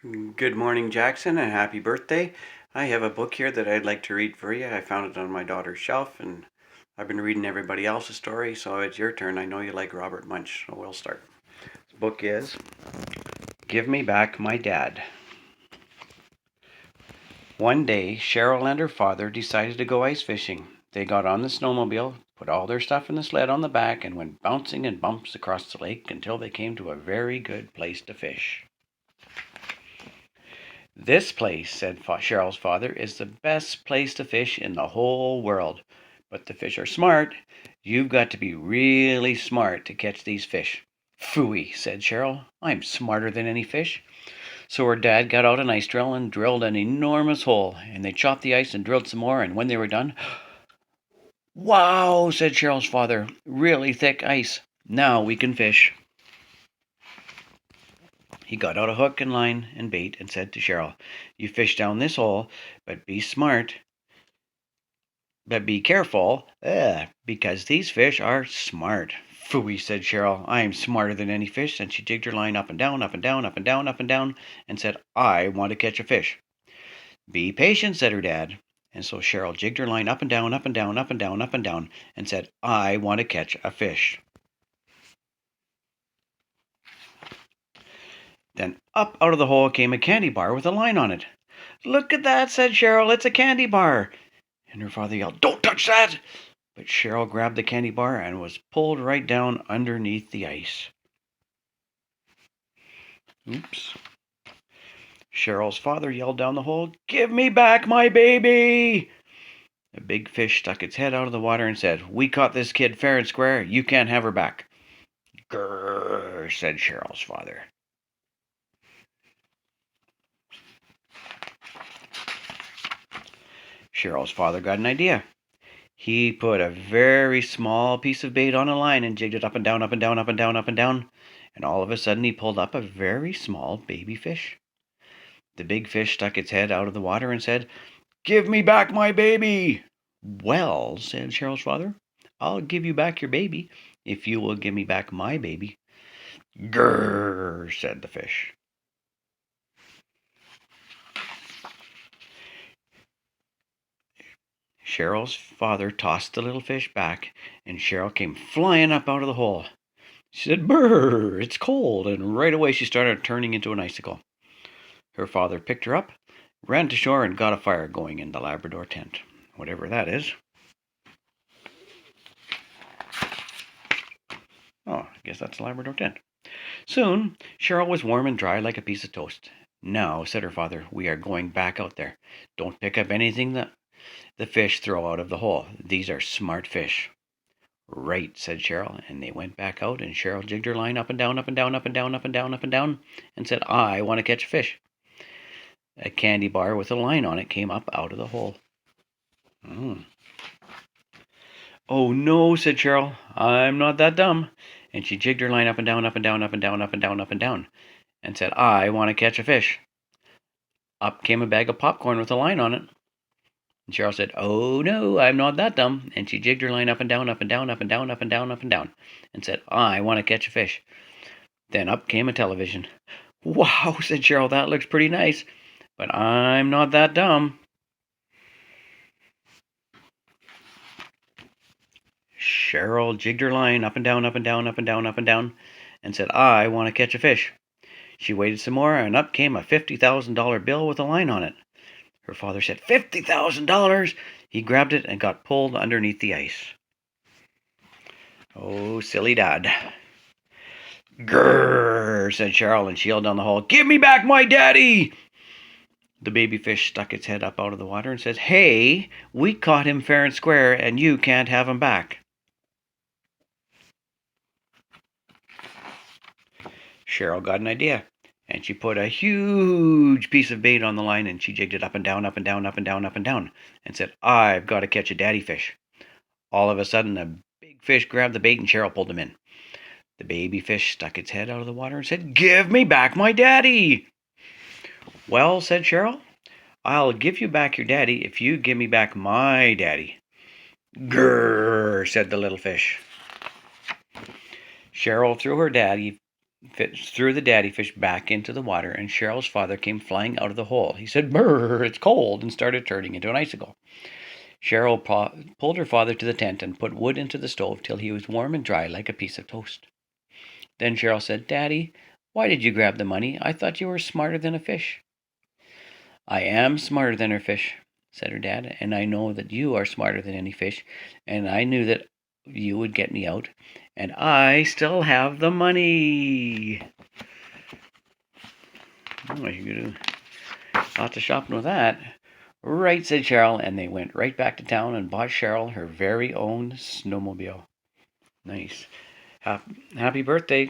Good morning, Jackson, and happy birthday. I have a book here that I'd like to read for you. I found it on my daughter's shelf, and I've been reading everybody else's story, so it's your turn. I know you like Robert Munsch, so we'll start. The book is Give Me Back My Dad. One day, Cheryl and her father decided to go ice fishing. They got on the snowmobile, put all their stuff in the sled on the back, and went bouncing in bumps across the lake until they came to a very good place to fish. "This place," said Cheryl's father, "is the best place to fish in the whole world. But the fish are smart. You've got to be really smart to catch these fish." "Phooey," said Cheryl. "I'm smarter than any fish." So her dad got out an ice drill and drilled an enormous hole, and they chopped the ice and drilled some more, and when they were done, "Wow," said Cheryl's father. "Really thick ice. Now we can fish." He got out a hook and line and bait and said to Cheryl, "You fish down this hole, but be smart. But be careful, because these fish are smart." "Phooey," said Cheryl. "I'm smarter than any fish." And she jigged her line up and down, up and down, up and down, up and down, and said, "I want to catch a fish." "Be patient," said her dad. And so Cheryl jigged her line up and down, up and down, up and down, up and down, and said, "I want to catch a fish." Then up out of the hole came a candy bar with a line on it. "Look at that," said Cheryl. "It's a candy bar." And her father yelled, "Don't touch that!" But Cheryl grabbed the candy bar and was pulled right down underneath the ice. Oops. Cheryl's father yelled down the hole, "Give me back my baby!" A big fish stuck its head out of the water and said, "We caught this kid fair and square. You can't have her back." "Grrr," said Cheryl's father. Cheryl's father got an idea. He put a very small piece of bait on a line and jigged it up and down, up and down, up and down, up and down. And all of a sudden he pulled up a very small baby fish. The big fish stuck its head out of the water and said, "Give me back my baby." "Well," said Cheryl's father, "I'll give you back your baby if you will give me back my baby." "Grrr," said the fish. Cheryl's father tossed the little fish back, and Cheryl came flying up out of the hole. She said, "Brr, it's cold," and right away she started turning into an icicle. Her father picked her up, ran to shore, and got a fire going in the Labrador tent, whatever that is. Oh, I guess that's a Labrador tent. Soon, Cheryl was warm and dry like a piece of toast. "Now," said her father, "we are going back out there. Don't pick up anything that the fish throw out of the hole. These are smart fish." "Right," said Cheryl, and they went back out, and Cheryl jigged her line up and down, up and down, up and down, up and down, up and down, and said, "I want to catch a fish." A candy bar with a line on it came up out of the hole. "Oh no," said Cheryl, "I'm not that dumb." And she jigged her line up and down, up and down, up and down, up and down, up and down, and said, "I want to catch a fish." Up came a bag of popcorn with a line on it. And Cheryl said, "Oh no, I'm not that dumb." And she jigged her line up and down, up and down, up and down, up and down, up and down, and said, "I want to catch a fish." Then up came a television. "Wow," said Cheryl, "that looks pretty nice, but I'm not that dumb." Cheryl jigged her line up and down, up and down, up and down, up and down, and said, "I want to catch a fish." She waited some more, and up came a $50,000 bill with a line on it. Her father said, "$50,000!" He grabbed it and got pulled underneath the ice. "Oh, silly dad." "Grrr," said Cheryl, and she yelled down the hall, "Give me back my daddy!" The baby fish stuck its head up out of the water and said, "Hey, we caught him fair and square, and you can't have him back." Cheryl got an idea, and she put a huge piece of bait on the line, and she jigged it up and down, up and down, up and down, up and down, and said, "I've got to catch a daddy fish." All of a sudden, a big fish grabbed the bait, and Cheryl pulled him in. The baby fish stuck its head out of the water and said, "Give me back my daddy." "Well," said Cheryl, "I'll give you back your daddy if you give me back my daddy." "Grrr," said the little fish. Cheryl threw her daddy threw the daddy fish back into the water, and Cheryl's father came flying out of the hole. He said, "Brr, it's cold," and started turning into an icicle. Cheryl pulled her father to the tent and put wood into the stove till he was warm and dry like a piece of toast. Then Cheryl said, "Daddy, why did you grab the money? I thought you were smarter than a fish." "I am smarter than a fish," said her dad, "and I know that you are smarter than any fish, and I knew that you would get me out, and I still have the money." Oh, you could do lots of shopping with that. "Right," said Cheryl, and they went right back to town and bought Cheryl her very own snowmobile. Nice. Happy birthday.